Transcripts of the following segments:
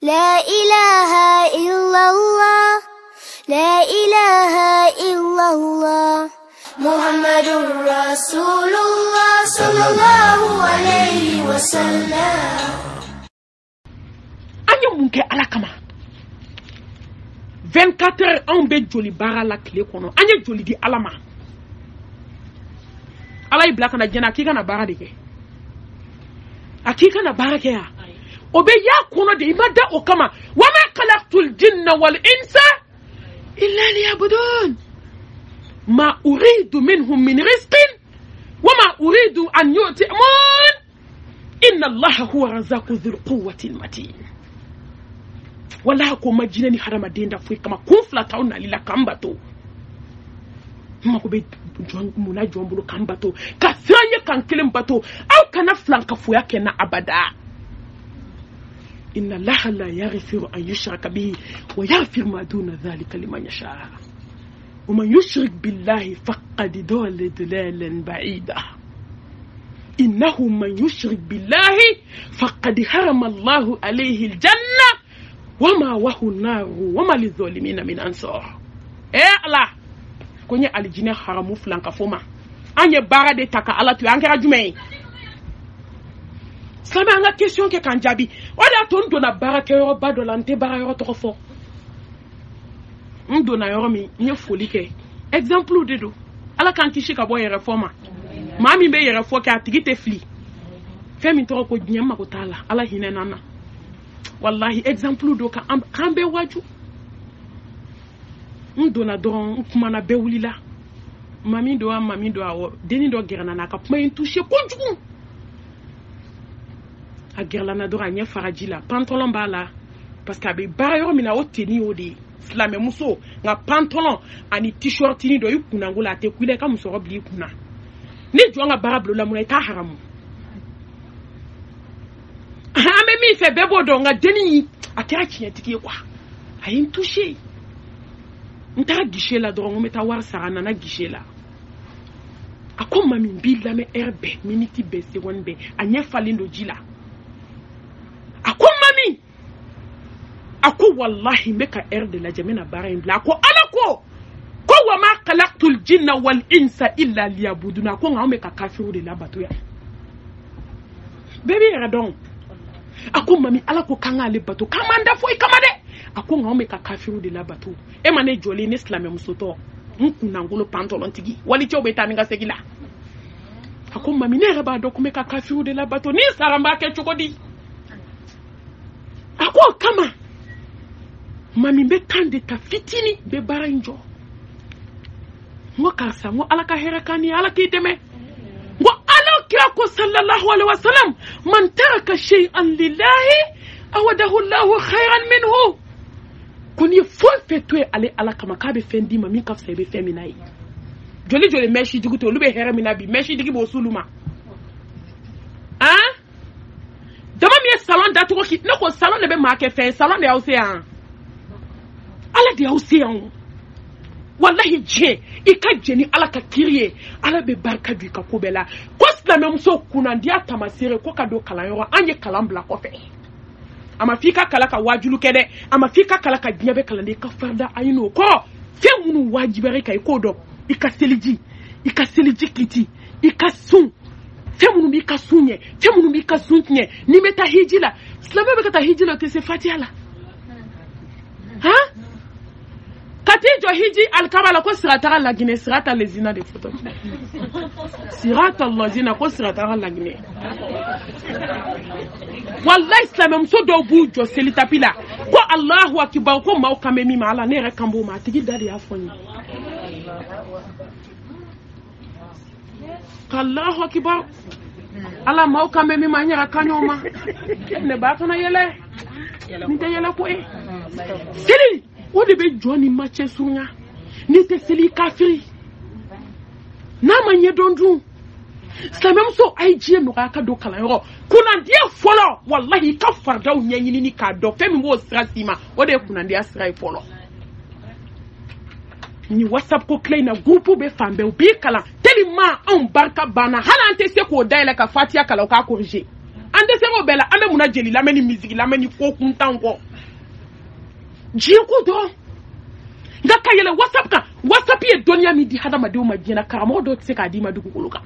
لا إله إلا الله لا إله إلا الله محمد رسول الله صلى الله عليه وسلم. Anya munke alakama 24 heures on be joli bara la clé kono anya joli di alama ala iblaka na jena kika na bara deke akika na bara ke ya obe ya kono de imada okama wama khalaqtul jinna wal insa illa liyabudun ma uridu minhum min rizqin wama uridu an yu'timun inna allaha huwa razzaqu dhul quwwati matin. Wala ko majina ni harama denda fui kama kufla tauna lila kambato mako be muna jombulu kambato ka sanye kan kilim bato au kana flanka fu yake na abada. Inna allaha la yaghfiru an yushraka bihi wa yaghfiru ma duna dhalika liman yasha wa man yushrik billahi faqad dalla dalalan ba'ida. Innahu man yushrik billahi faqad harama allahu alayhi aljanna wama wahu naru wama lizolimina min ansor. Allah konye alijine haramu flanka foma anye bara de taka ala tu ankara jume sama anga question ke kanjabi wada ton dona bara ke yoro ba dolante bara yoro tokofo ndona yoro mi nye foli ke exemple de do ala kan kishi ka boye reforma mami be yere fo ka tigite fli femi to ko nyamma ko tala ala hinenana wallahi exemple do ka kambe waju ndona don kumana bewulila mami do awo deni do gerana na ka point toucher konjugu a gerlana do anya farajila pantalon bala parce que be barayo mina o teni odi slame muso nga pantalon ani t-shirt ni do yukuna ngula te kuile ka muso robli kuna ni jonga barablo la muna ta haramu ame mi fe bebo do nga deni akira kinyatiki kwa ayin touché ntara gishe la do ngometa war sarana na gishe la akoma mi mbila me herbe miniti be seconde be anye falindo jila akoma mi aku wallahi meka herde la jamina barain bla ko alako ko wa ma khalaqtul jinna wal insa illa liyabuduna ko ngame ka kafiru de la bato ya bébé radon ako mami ala ko kanga le bato kamanda foi kamade ako ngome ka kafiru de la bato e mane joli ni islam musoto nkuna ngolo pantalon tigi wali chobe taninga segila ako mami ne raba do kumeka kafiru de la bato ni saramba ke chokodi ako kama mami be tande ta fitini be baranjo ngo karsa ngo ala ka herakani ala ki deme ngo kiyako sallallahu alaihi wasallam man taraka shay'an lillahi awadahu Allahu khayran minhu kuni fol fetwe ale ala kama ka be fendi ma min ka fse be feminai joli meshi digi to lube hera minabi meshi digi bo suluma hein dama mi salon da to ki nako salon de be ma ke fe salon de océan ala de océan wallahi je ikajeni ala ka kiriye ala be barka du ka kobela ko sila muso kuna ndia tamasire ko kado kalayoro anye kalambla ko fe ama fika kala ka wajulu kede ama fika kala ka nyabe kala ne ka farda ayino ko fe munu wajibere kai ko do ikaseliji kiti ikasun fe munu bi kasunye fe munu bi kasunye ni meta hijila slama be kata hijila te se fatiala ha katijo hiji alkabala ko sirata la Guinée sirata lezina de photo sirata lezina ko sirata la Guinée wallahi islam so do bujo selita pila ko Allahu akbar ko ma o kamemi ma ala ne rekambo ma tigi dadi afoni Allahu akbar ala ma o kamemi ma nyara kanyoma ne ba kana yele ni te yele ko seli o de be joni matche sunya ni te seli kafiri na manye dondu samem so aije no ka do kala yo kuna dia folo wallahi ka farda unyanyini ni ka do femi wo strasima o de kuna dia strai folo ni whatsapp ko kleina groupe be fambe o bi kala telima on barka bana halante se ko daile ka fatia kala ka corriger an ande se ro bela ame muna jeli lameni musique lameni ko kuntan ko jiko do ngaka yele WhatsApp ye donya mi di hada madu madina karamo do tse ka di madu kuluka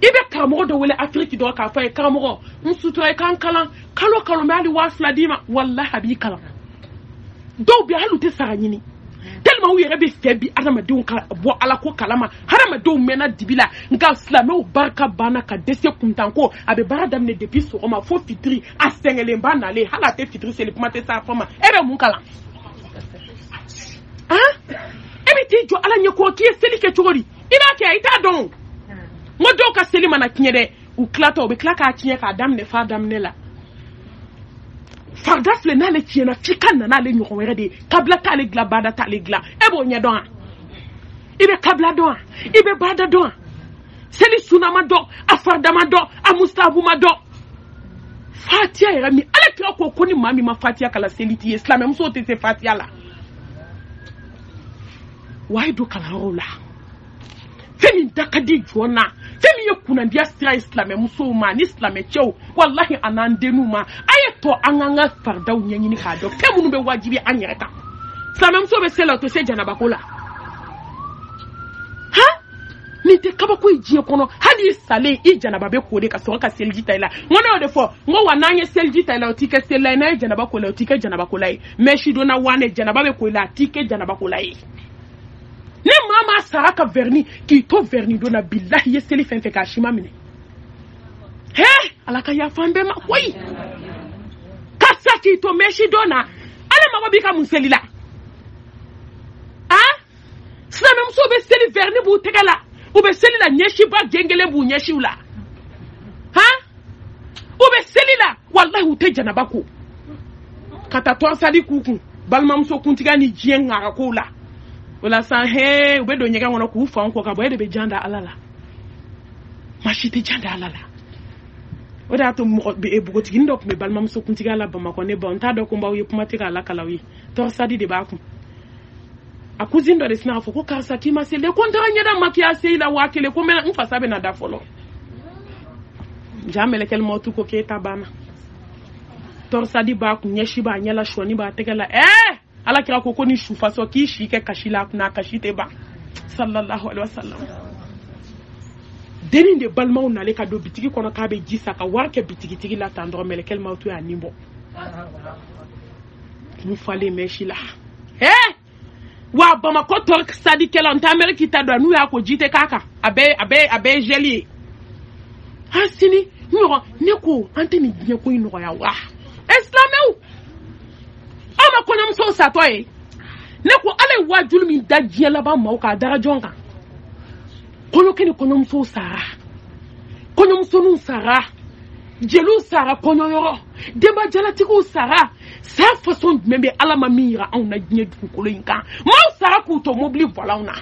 ibe karamo do wele Afrique do ka fa karamo nsuto e kan kala kalo mali wasla dima wallahi abi kala do bi halu te saranyini tellement où yere be febi adamadenw ka bo ala ko kalama hadamadenw mena dibila nga islamew barka bana ka dese kuntanko abe bara damne depuis sogoma fo fitri a sengele mbana le hala te fitri c'est le pomate sa fama ebe mun kala ebe ti jo ala nyeko ki seli ke chogori ina ke ita don ngodo ka seli mana kinyede u klato be klaka kinye ka damne fa damne la farda fle na le tiena fikan na le nyoko were de kabla ta le gla bada ta le gla ebo nya don ibe kabla don ibe bada don seli sunama do afarda ma do amustabu ma do fatia era mi ala kira ko koni mami ma fatia kala seli ti islam mso te se fatia la why do kala rola femi dakadi jona femi yakuna ndia sira islam mso ma ni islam chew wallahi anandenu ma ayeto anganga farda unyanyini ka do femu no be wajibi anyereka islam mso be sela to se janaba kola ni te kaba ko ijie kono hadi sale ijanaba be ko de ka so ka selji taila ngona de fo ngo wananye selji taila otike sela na janaba kola otike janaba kola meshi do na wane janaba be kola tike janaba kola ne mama saraka verni ki to verni do na billahi yeseli fenfe ka shima mine alaka ya fambe ma koyi kasa ki to meshi do na ale mama bi ka munselila sina même so be seli verni bu tegala ube seli la nyeshi ba gengele bu nyeshi ula ube seli la wallahi ute janaba ko kata to sali kuku balmam so kuntiga ni jien ngara ko la wala sa ube do nyega ngona ku fa onko ka boye de be janda alala mashite janda alala oda to mo be bugoti ndok me balmam so kuntiga la ba makone bon ta do ko mbaw yep matika la kalawi to sadi de ba ku akuzindo de sina foko karsa tima se le kontra nyada makia se ila wakele ko mena mfasa be na da folo jamele kel motu ko ke tabana torsa di ba ku nyeshi ba nyala shoni ba tegala ala kira ko koni shufa so ki shi ke kashila kuna kashite ba sallallahu alaihi wasallam deni de balmaw na le ka do bitigi kono ka be jisa ka warke bitigi tigi la tandro mele kel motu ya nimbo mu fale meshila wa Bamako tor sadi kela nta Amerika ta do nu ya ko jite kaka abe jeli hasini nyoro neko anteni gye ko ino ya wa islameu ama ko nyam so satoy neko ale wa julmi dajie la ba ma ka dara jonga kono keni ko nyam so sara ko nyam so nu sara jelu sara kono yoro deba jalati ko sara sa façon membe ala mamira on na gnye du ko linka ma sara ku to mobili vola ona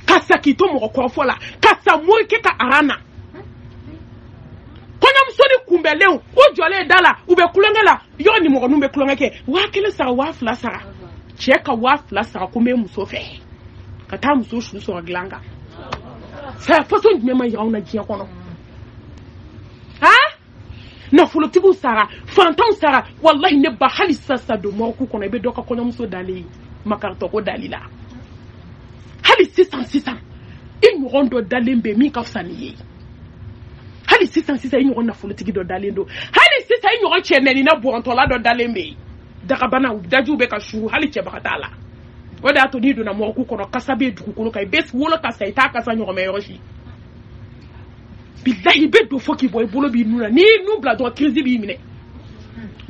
kasa ki to mo ko fola kasa mo ke ka arana kono msoni kumbeleu o jole dala ube kulongela yo ni mo numbe kulongeke wa kele sara wa fla sara cheka wa fla sara ko me muso fe kata muso shu so glanga sa façon memma ya ona gnye kono na folotibu sara fantan sara wallahi ne ba hali sasa do mo ku kono be doka kono muso dali makarto ko dalila hali 600 in rondo dalembe mi ka faniye hali 600 in rondo folotigi do dalendo hali 600 in rondo cheneni na bonto la do dalembe daga bana daju be ka shuru hali che bakatala wada to ni do na mo ku kono kasabe du ku kai bes wolo ka sai ta ka sanyo me yoshi billahi be do foki boy bolo bi nuna ni nu bla do crise bi mine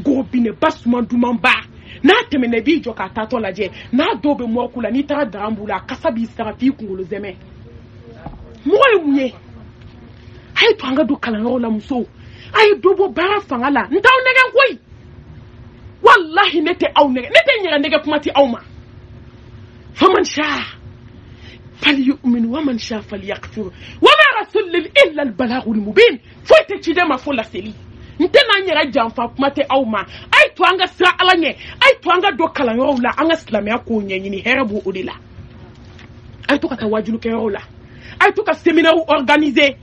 go bi ne basuma duman ba na temene bi joka tato la je na do be mo kula ni tara drambula kasabi sara fi kungolo zeme moy munye hay to anga do kala no la muso ay do bo bara fangala ntaw negen koy wallahi nete aw nete nyira nege kumati awma faman sha فليؤمن ومن شاء فليكفر وما رسول إلا البلاغ المبين فويت تشيدا ما فولا سيلي ntena nyera jamfa kumate awma ay to anga sra alanye ay to anga do kala yorola anga islamia ko nyanyini herbu odila ay to kata wajulu ke yorola ay to ka séminaire organisé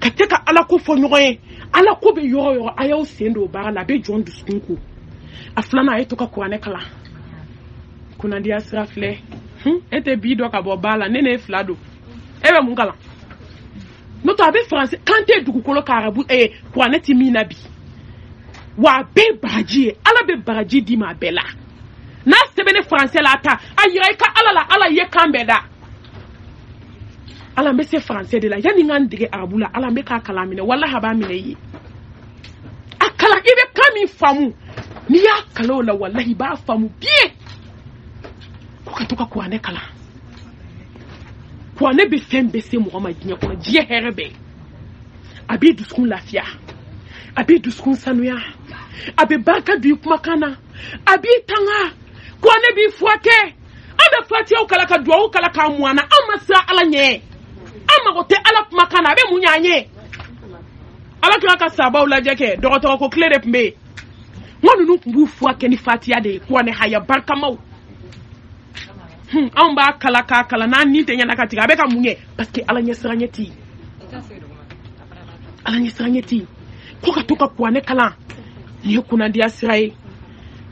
ka te ka ala ko fɔ ɲɔgɔn ye ala ko bɛ yɔrɔ yɔrɔ a y'aw sen don o baara la a bɛ jɔn dusukun ko a filanan a ye to ka kuranɛ kalan kunnadiya sira filɛ e tɛ bi dɔ ka bɔ ba la ne ne fila don e bɛ mun kalan n'o tɛ a bɛ faransi kan tɛ dugukolo ka arabu kuranɛ ti min na bi wa a bɛɛ baraji ye ala bɛ baraji di ma a bɛɛ la n'a sɛbɛnne faransɛ la a ta a yira i ka ala la ala ye kan bɛɛ da ala bɛ se faransɛ de la yanni n ka n dege arabu la ala bɛ k'a kalan minɛ walahi a b'a minɛ i ye a kalan i bɛ kan min faamu n'i y'a kalan o la walahi i b'a faamu bien ko ka to ka kuranɛ kalan kuranɛ bɛ fɛn bɛɛ se mɔgɔ ma diɲɛ kɔnɔ diɲɛ hɛrɛ bɛɛ a b'i dusukun lafiya a b'i dusukun sanuya a bɛ barika don i kumakan na a b'i tanga kuranɛ b'i furakɛ an bɛ fatiyaw kala ka duwawu kala k'a mun an na an ma siran ala ɲɛ an mago tɛ ala kumakan na a bɛ mun ɲɛ an ye ala kira ka sabaw lajɛ kɛ dɔgɔtɔrɔ ko tile de tun bɛ yen n ko ninnu tun b'u furakɛ ni fatiya de ye kuranɛ haya barikamaw anw b'a kala k'a kala n'an ni tɛ ɲɛna ka tigɛ a bɛ ka mun ye parce que ala ɲɛ siranɲɛ tɛ yen ala ɲɛ siranɲɛ tɛ yen ko ka to ka kuranɛ kalan nin ye kunnadiya sira ye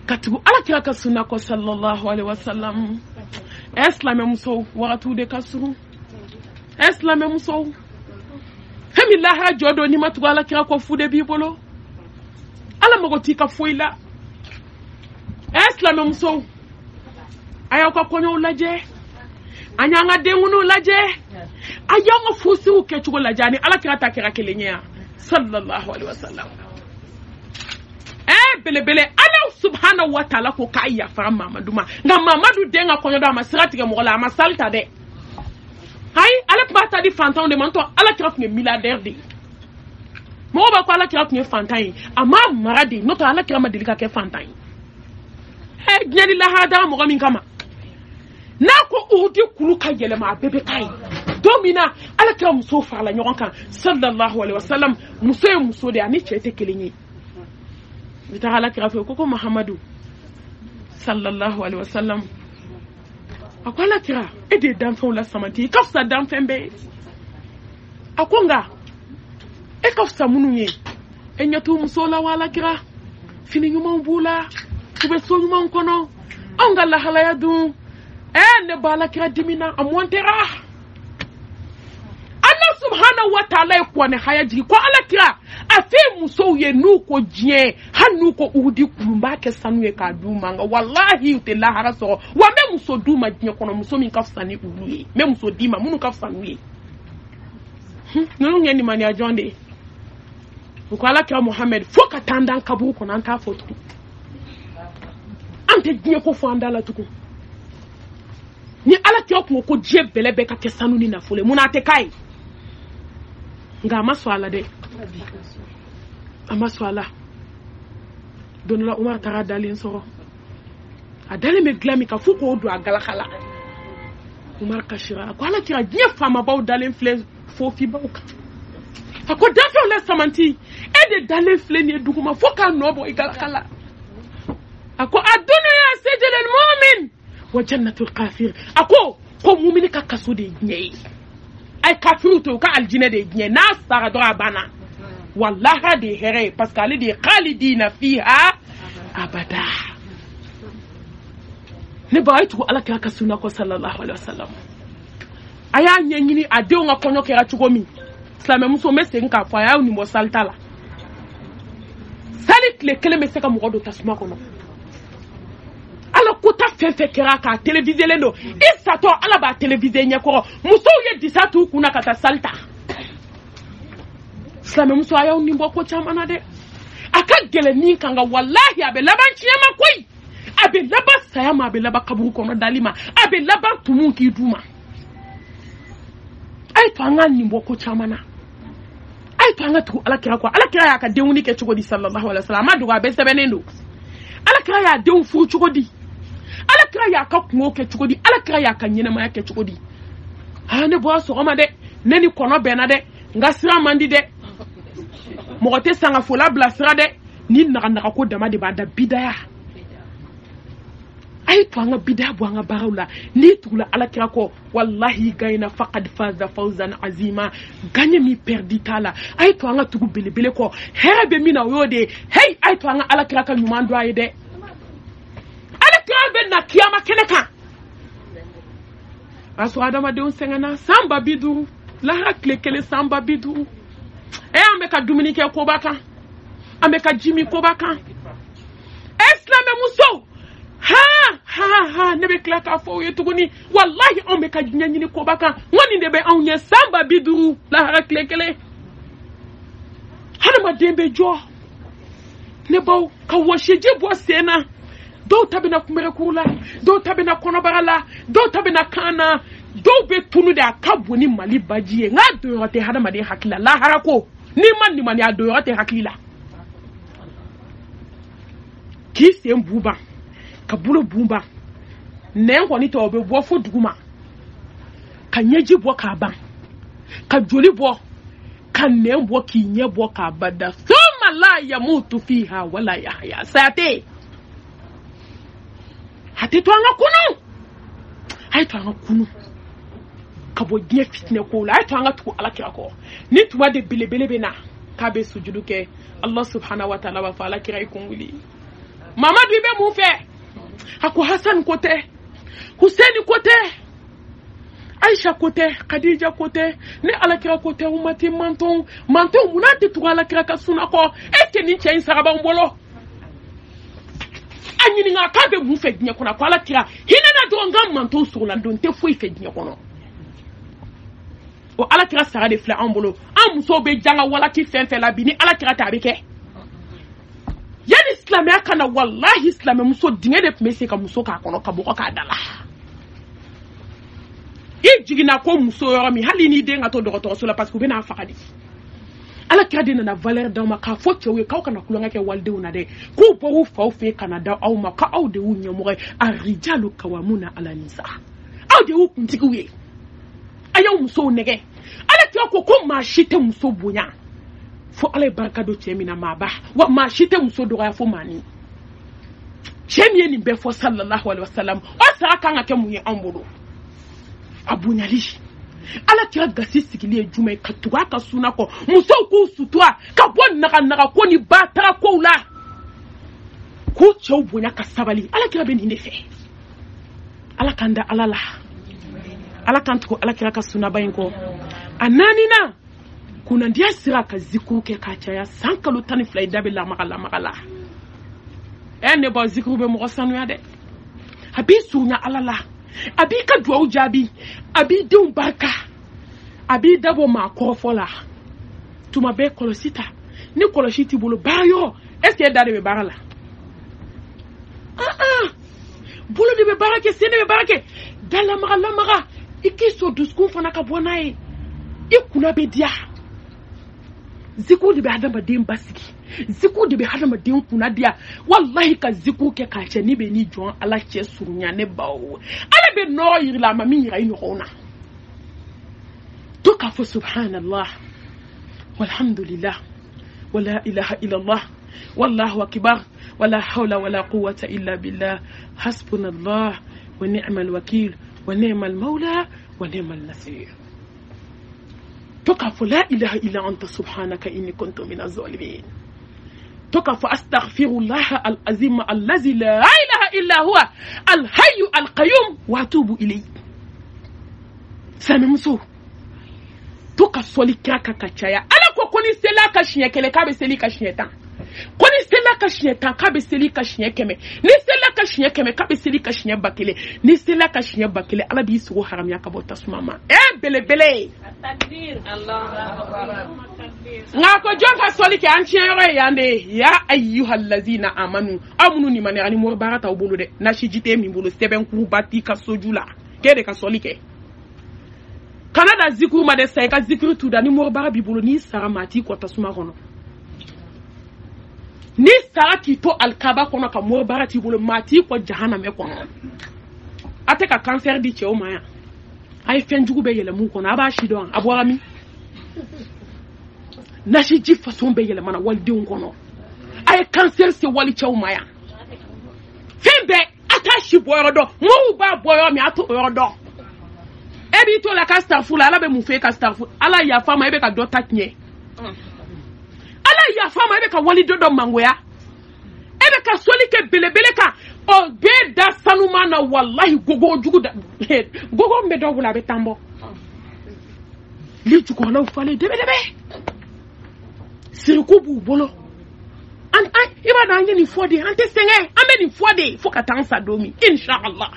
ka tugu ala kira ka sunna kɔ sallallahu alaihi wasallam silamɛ musow wagatiw de ka surun silamɛ musow fɛn min lahara jɔ don n'i ma tugu ala kira kɔ fu de b'i bolo ala mago t'i ka foyi la silamɛ musow a y'aw ka kɔɲɔw lajɛ an y'an ka denkunuw lajɛ a y'an ka furusiw kɛcogo lajɛ ani ala kira ta kɛra kelen ye sallallahu alaihi wasallam belebele ala subhanahu wa ta'ala ko k'a yafara mamadu ma nka mamadu den ka kɔɲɔ don a ma sira tigɛ mɔgɔ la a ma salita dɛ ayi ale tun b'a ta di fantanw de ma n tɔ ala kira tun ye milliardaire de ye mɔgɔw b'a ko ala kira tun ye fantan ye a ma mara de n'o tɛ ala kira ma deli ka kɛ fantan ye diɲɛ ni lahara dara mɔgɔ min kama n'a ko uhudi kulu ka yɛlɛma a bɛɛ bɛ k'a ye don min na ala kira musow farala ɲɔgɔn kan sallallahu alaihi wasallam muso ye muso de ani cɛ tɛ kelen ye bi taga ala kira fɛ ko mahamadu sallallahu alaihi wasallam a ko ala kira e de ye danfɛnw la samanti i ka fisa danfɛn bɛɛ a ko nka e ka fisa minnu ye e ɲɛ t'u musow la wa ala kira fini ɲumanw b'u la u bɛ so ɲumanw kɔnɔ anw ka lahalaya dun ne ba ala kira dimina a mɔntera ala subhanahu wa ta'ala ye kuranɛ haya jigi ko ala kira a fɛ musow ye n'u ko diɲɛ hali n'u ko uhudi kulu n b'a kɛ sanu ye k'a d'u ma nka walahi u tɛ lahara sɔrɔ wa n bɛ muso d'u ma diɲɛ kɔnɔ muso min ka fisa ni olu ye n bɛ muso d'i ma minnu ka fisa n'u ye ninnu ye nimaniya jɔn de ye u ko ala kira muhammed fo ka taa an dan kaburu kɔnɔ an t'a fɔ tugun an tɛ diɲɛ ko fɔ an da la tugun ni ala kira kun ko diɲɛ bɛlɛ bɛɛ ka kɛ sanu ni nafolo ye mun a tɛ k'a ye nka a ma sɔn a la dɛ a ma sɔn a la don dɔ la umar taara dalen sɔrɔ a dalen bɛ dilan min kan fo k'o don a galaka la umar kasira a ko ala kira diɲɛ faamabaw dalen filɛ fofibaw kan a ko danfɛnw la samanti e de dalen filɛ nin ye duguma fo k'a nɔ bɔ i galaka la a ko a dunuya sijilul mu'min wa jannatul kafir a ko mumini ka kaso de ye diɲɛ ye a ye kafiru to u ka aljinɛ de ye diɲɛ n'a sara dɔrɔn a banna wallaha de ye hɛrɛ ye parce que ale de ye khalidina fiha abada ne ba a ye tugu ala kira ka sunna kɔ sallallahu alaihi wasallam a y'a ɲɛɲini a denw ka kɔɲɔ kɛra cogo min silamɛmuso n bɛ segin k'a fɔ a y'aw nin bɔ salita la sali tile kelen bɛ se ka mɔgɔ don tasuma kɔnɔ ala kota fɛn fɛn kɛra k'a téléviselen don i satɔ ala b'a télévisé ɲɛkɔrɔ musow ye disa t'u kunna ka taa salita silamɛmuso a y'aw nin bɔ ko caman na dɛ a ka gɛlɛn min kan nka walahi a bɛ laban tiɲɛ ma koyi a bɛ laban saya ma a bɛ laban kaburu kɔnɔ dali ma a bɛ laban tumu k'i d'u ma a ye to an ka nin bɔ ko caman na a ye to an ka tugu ala kira kɔ ala kira y'a ka denkundi kɛ cogo di sallallahu alaihi wasallam a ma dogo a bɛɛ sɛbɛnnen don ala kira y'a denw furu cogo di ala kira y'a ka kungo kɛ cogo di ala kira y'a ka ɲɛnamaya kɛ cogo di ne bɔra sɔgɔma dɛ ne ni kɔnɔ bɛnna dɛ n ka sira man di dɛ mɔgɔ tɛ sanga fola bila sira dɛ ni naga ko dama de b'a da bidaya ay to anga bida bo anga barawla ni tugula ala kira ko wallahi gaina faqad faza fawzan azima ganye mi perditala ay to anga tugu belebele ko herbe mina yode hey ay to anga ala kira ka nyumando ayede ala kira be na kiyama keneka aso adama de unsengana samba bidu la hakle kele samba bidu ameka Dominique ko baka ameka Jimmy ko baka Islam muso ha ne be klaka fo yetuguni wallahi ameka nyanyini ko baka ngoni de be anya samba biduru la hakle kele hana dembe jo ne baw ka washeje bo sena do tabina kumere kula do tabina konobarala do tabina kana do be tunu da kabuni mali bajiye nga do yote hada made hakila la harako ni man ya do yote hakila ki se mbuba kabulo bumba nengo ni to be bo fo duguma ka nyeji bo ka ban ka joli bo ka nembo ki nyebo ka bada thumma la yamutu fiha wala yahya sate hati to anga kunu ay to anga kunu kabo die fitne ko la ay to anga tu ala kira ko ni tuma de belebele bena ka be sujudu ke Allah subhanahu wa ta'ala wa fala kira ikunguli mama bibe mu fe hako Hassan kote Hussein kote Aisha kote Khadija kote ne ala kira kote umati manton munati tu ala kira ka suna ko eke ni chen saraba mbolo anyini nga kabe mu fe nya kona kwala kira hina na do ngam manto sura don te foi fe nya kono o ala kira sara de fla ambolo am so be janga wala ki fenfe la bini ala kira ta beke yani islam ya kana wallahi islam muso dinge de mese ka muso ka kono ka boko ka dala e jigina ko muso yoro mi hali ni de ngato dogoto so la parce que be na fakadi ala kira de na valeur da ma ka fo chewe ka kana kulonga ke walde una de ku bo wu fa fe Canada au ma ka au de wu nyamore arijalu kawamuna ala nisa au de wu kuntikuwe ayaw muso nege ala kira ko ma shite muso bunya fo ala barka do chemina maba wa ma shite muso do ya fo mani chemie ni be fo sallallahu alaihi wasallam o sa kan ake munye ambodo abunyali ala kira gasi sigili ejuma ka tuwa ka suna ko muso ko sutwa ka bon naga ko ni batara ko la ko chew bunya ka sabali ala kira ben inde fe ala kanda alala ala kantu ala kira ka suna bayin ko anani na kuna ndia sira ka ziku ke ka chaya sankalo tani fly dabila magala ene ba ziku be mo sanu ya de abi sunya alala abi ka duwa jabi abi dun barka abi dabo ma kofola tuma be kolosita ni kolositi bulu bayo est-ce que dare be barala bulu de be barake sene be barake dala maga ikiso duskun fana ka bonaye ikuna be dia ziku de be adama dem basiki ziku de be adama dem kuna dia wallahi ka ziku ke ka che ni be ni jon ala che surunya ne bawo ala be no yirla ma mi yira ino ona to ka fa subhanallah walhamdulillah wala ilaha illa allah wallahu akbar wala hawla wala quwwata illa billah hasbunallah wa ni'mal wakeel wa ni'mal mawla wa ni'mal nasir تقف لا إله إلا أنت سبحانك إني كنت من الظالمين تقف أستغفر الله العظيم الذي لا إله إلا هو الحي القيوم وأتوب إليه سامسو تقف صلي كاكا كاتشايا أنا كوني سلا كاشنيا كله كابي سلي كاشنيا تان koni sela kashnya tan kabe seli kashnya keme ni sela kashnya keme kabe seli kashnya bakile ni sela kashnya bakile ala bi su haram ya kabota sumama bele takbir Allahu akbar ngako jonka soli ke anchiere yande ya ayyuhal lazina amanu ni manani mor barata obulu de na shijite mi bulu seben ku bati ka sojula kede ka soli ke kanada zikru ma de sai ka zikru tu da ni mor bara bi bulu ni saramati ko tasuma kono ni saraki to alkaba kono ka mor barati bulu mati ko jahannam e kono ate ka cancer di che o maya ay fenjugu be yele mu kono aba shi don abwami na shi ji façon be yele mana walde kono ay cancer se wali che o maya fembe ata si boyɔrɔ dɔn mɔgɔw b'a bɔyɔrɔ min a t'o yɔrɔ dɔn e b'i to la ka starfu la ala bɛ mun fɛ ka starfu ala yafa ma e bɛ ka dɔ ta tiɲɛ ala yafa ma e bɛ ka wali dɔ mangoya e bɛ ka soli kɛ belebele kan o bɛɛ da sanuma na walahi gogo jugu da gogo bɛ dɔ bolo a bɛ tan bɔ li jugɔlaw falen dɛbɛdɛbɛ siriku b'u bolo i b'a dɔn an ye nin fɔ de an tɛ sɛgɛn an bɛ nin fɔ de fo ka taa an sa don min inshallah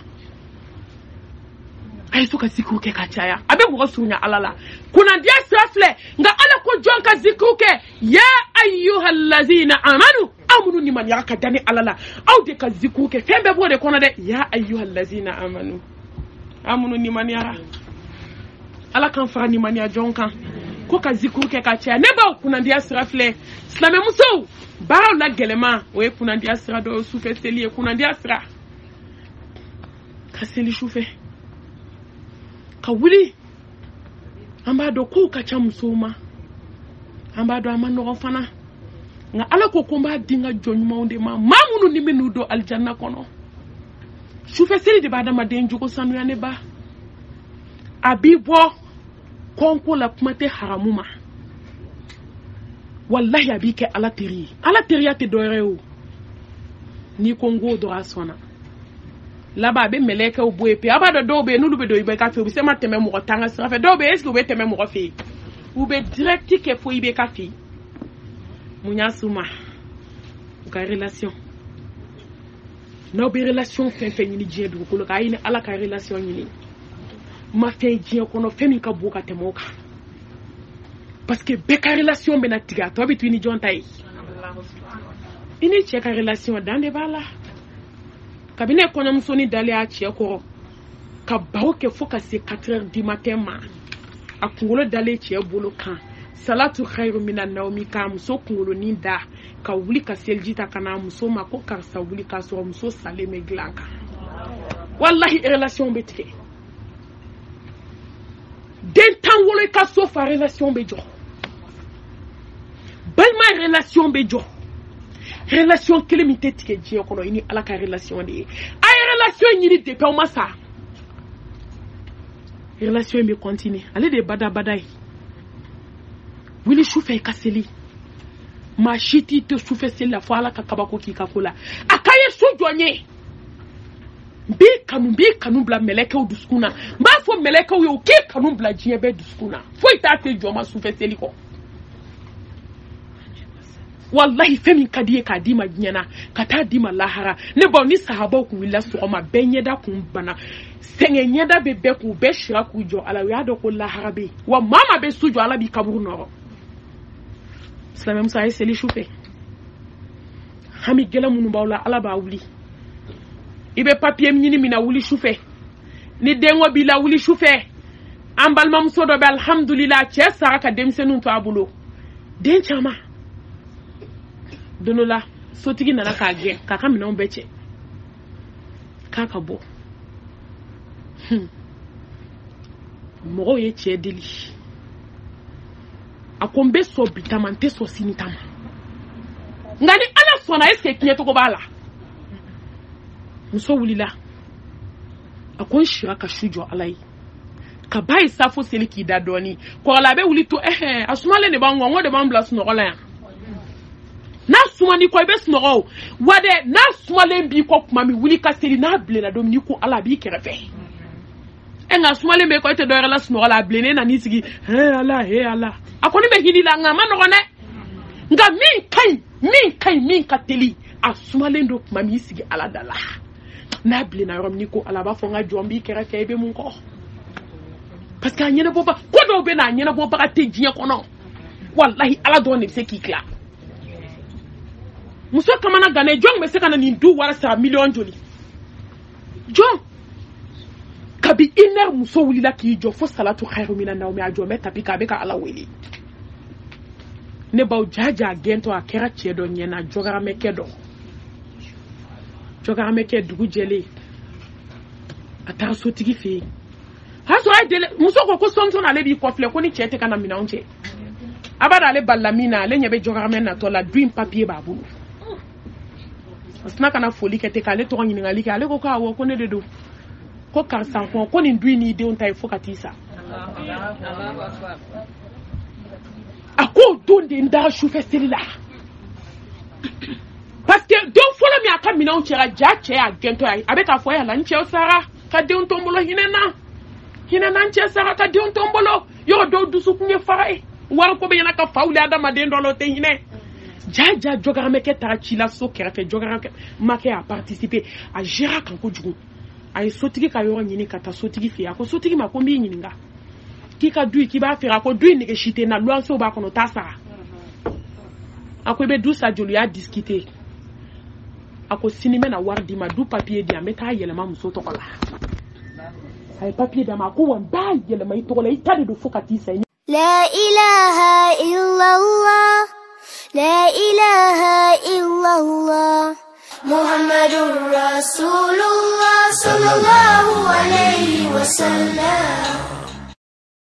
a ye to ka zikiru kɛ ka caya a bɛ mɔgɔ surunya ala la kunnadiya sira filɛ nka ala ko jɔn ka zikiru kɛ ya ayyuhallazina amanu aw minnu nimaniya ka da ni ala la aw de ka zikiru kɛ fɛn bɛɛ b'o de kɔnɔ dɛ ya ayyuhallazina amanu aw minnu nimaniyara ala kan fara nimaniya jɔn kan ko ka zikiru kɛ ka caya ne b'aw kunnadiya sira filɛ silamɛ musow baaraw la gɛlɛma o ye kunnadiya sira dɔ ye sufɛ seli ye kunnadiya sira ka seli sufɛ ka wuli an b'a dɔn kow ka ca musow ma an b'a dɔn an ma nɔgɔ fana nka ala ko n b'a di n ka jɔn ɲumanw de ma maa minnu ni bɛ n'u don alijanna kɔnɔ sufɛ seli de b'a adamaden jogo sanuya ne ba a b'i bɔ kɔnko la kuma tɛ haramu ma wallahi a b'i kɛ ala teri ye ala teriya tɛ dɔwɛrɛ ye o n'i ko n k'o dɔrɔn a sɔnna laban a bɛ mɛlɛkɛw bɔ yen pe a b'a dɔn dɔw bɛ yen n'olu bɛ don i bɛ ka fɛ u bɛ se ma tɛmɛ mɔgɔ tan ka sira fɛ dɔw bɛ yen est-ce que u bɛ tɛmɛ mɔgɔ fɛ yen u bɛ direct kɛ fo i bɛ ka fɛ mun y'a s'u ma u ka relation n'aw bɛ relation fɛn fɛn ɲini diɲɛ dugukolo kan a ye ni ala ka relation ɲini ma fɛn diɲɛ kɔnɔ fɛn min ka bon ka tɛmɛ o kan parce que bɛɛ ka relation bɛna tigɛ a tɔ bɛ to i ni jɔn ta ye i ni cɛ ka relation dan de b'a la kabini kɔɲɔmuso ni dalen a cɛ kɔrɔ ka baw kɛ fo ka se 4 heures du matin ma a kunkolo dalen cɛ bolo kan salatu khairu minan nawmi ka muso kunkolonin da ka wuli ka seliji ta kana muso ma ko karisa wuli ka sɔrɔ muso salen bɛ dilan kan wallahi relation bɛ tigɛ den tan wolo i ka so fa relation bɛ jɔ balima relation bɛ jɔ relation kelen min tɛ tigɛ diɲɛ kɔnɔ i ni ala ka relation de ye a ye relation ɲini depuis aw ma sa relation bɛ continuer ale de ye badabada ye wuli sufɛ i ka seli maa si t'i to sufɛ seli la fo ala ka kabako k'i ka ko la a ka ye su jɔ n ye n b'i kanu bila mɛlɛkɛw dusukun na n b'a fɔ mɛlɛkɛw ye u k'i kanu bila diɲɛ bɛɛ dusukun na foyi t'a se jɔ ma sufɛ seli kɔ wallahi fɛn min ka di ye k'a d'i ma diɲɛ na ka taa d'i ma lahara ne baw ni sahabaw kun wulila sɔgɔma bɛɛ ɲɛda kun bana sɛgɛn ɲɛda bɛ bɛɛ k'u bɛɛ sira k'u jɔ ala u y'a dɔn ko lahara bɛ yen wa maa maa bɛ su jɔ ala b'i kaburu nɔrɔ silamɛ muso a ye seli sufɛ hami gɛlɛn minnu b'aw la ala b'a wuli i bɛ papiye ɲini min na wuli sufɛ ni denko b'i la wuli sufɛ an balimamuso dɔ bɛ alhamdulillah cɛ sara ka denmisɛnninw to a bolo den caman don dɔ la sotigi nana k'a gɛn k'a ka minɛnw bɛɛ cɛ k'a ka bɔ mɔgɔw ye cɛ deli a ko n bɛ sɔn bi ta ma n tɛ sɔn sini ta ma nka ni ala sɔnna est-ce que tiɲɛcogo b'a la muso wulila a ko n sira ka su jɔ ala ye ka ba ye safo seli k'i da dɔɔni kɔrɔla a bɛ wuli to a sumalen de b'an kɔ n ko de b'an bila sunɔgɔ la yan n'a sumani kɔ i bɛ sunɔgɔ o wa dɛ n'a sumalen b'i kɔ tuma min wuli ka seli n'a bilenna don min n'i ko ala a b'i kɛrɛfɛ nka sumalen bɛ kɔ e tɛ dɔwɛrɛ la sunɔgɔ la a bilennen na n'i sigi ala a kɔni bɛ hinɛ la nka a ma nɔgɔn dɛ nka min ka teli a sumalen don tuma min i sigi ala da la n'a bilenna yɔrɔ min n'i ko ala a b'a fɔ n ka jɔn b'i kɛrɛfɛ i bɛ mun kɔ parce que a ɲɛnabɔba ko dɔw bɛ na a ɲɛnabɔbaga tɛ diɲɛ kɔnɔ walahi ala dɔrɔn de bɛ se k'i tila muso kamana ganɛ jɔn bɛ se ka na nin du wari sara miliyɔn joli jɔn kabi 1 heure muso wulila k'i jɔ fo salatu khairu minan nawmi a jɔ mɛ tapi k'a bɛ ka ala wele ne baw jaja gɛntɔ a kɛra cɛ dɔ ɲɛna jɔgaramɛkɛ dugu jɛlen a taara sotigi fɛ yen a y'a sɔrɔ a ye deli muso ko sɔmuso n'ale b'i kɔfilɛ ko ni cɛ tɛ ka na minɛnw cɛ a b'a dɔn ale balila min na ale ɲɛ bɛ jɔgaramɛ natɔ la du in papiye b'a bolo Asna kana foli kete kale to ɲiningali kɛ ale ko ka awɔ ko ne de do ko karisa ko nin du ni denw ta ye fo ka t'i sa a ko don de n da sufɛ seli la parce que don fɔlɔ min a ka minɛnw cɛra ja cɛ y'a gɛntɔ ye a bɛ k'a fɔ yala n cɛw sara ka denw to n bolo hinɛ na n cɛ sara ka denw to n bolo yɔrɔ dɔw dusukun ye fara ye wari ko bɛ ɲɛna ka fa wuli adamaden dɔ la o tɛ hinɛ ja jɔgaramɛkɛ taara ci la so kɛrɛfɛ jɔgaramakɛ a participer a gérera kan kojugu a ye sotigi ka yɔrɔ ɲini ka taa sotigi fɛ yen a ko sotigi ma ko n b'i ɲininka k'i ka du k'i b'a feere a ko du in nege si tɛ n na luwansew b'a kɔnɔ t'a sara a ko i bɛ du sa joli y'a discuter a ko sini n bɛna wari d'i ma du papier di yan n bɛ taa yɛlɛma muso tɔgɔ la a ye papier d'a ma a ko wa n b'a yɛlɛma i tɔgɔ la i ta de don fo ka t'i sa. La ilaha illallah, la ilaha illallah, Muhammadur Rasulullah sallallahu alayhi wa sallam.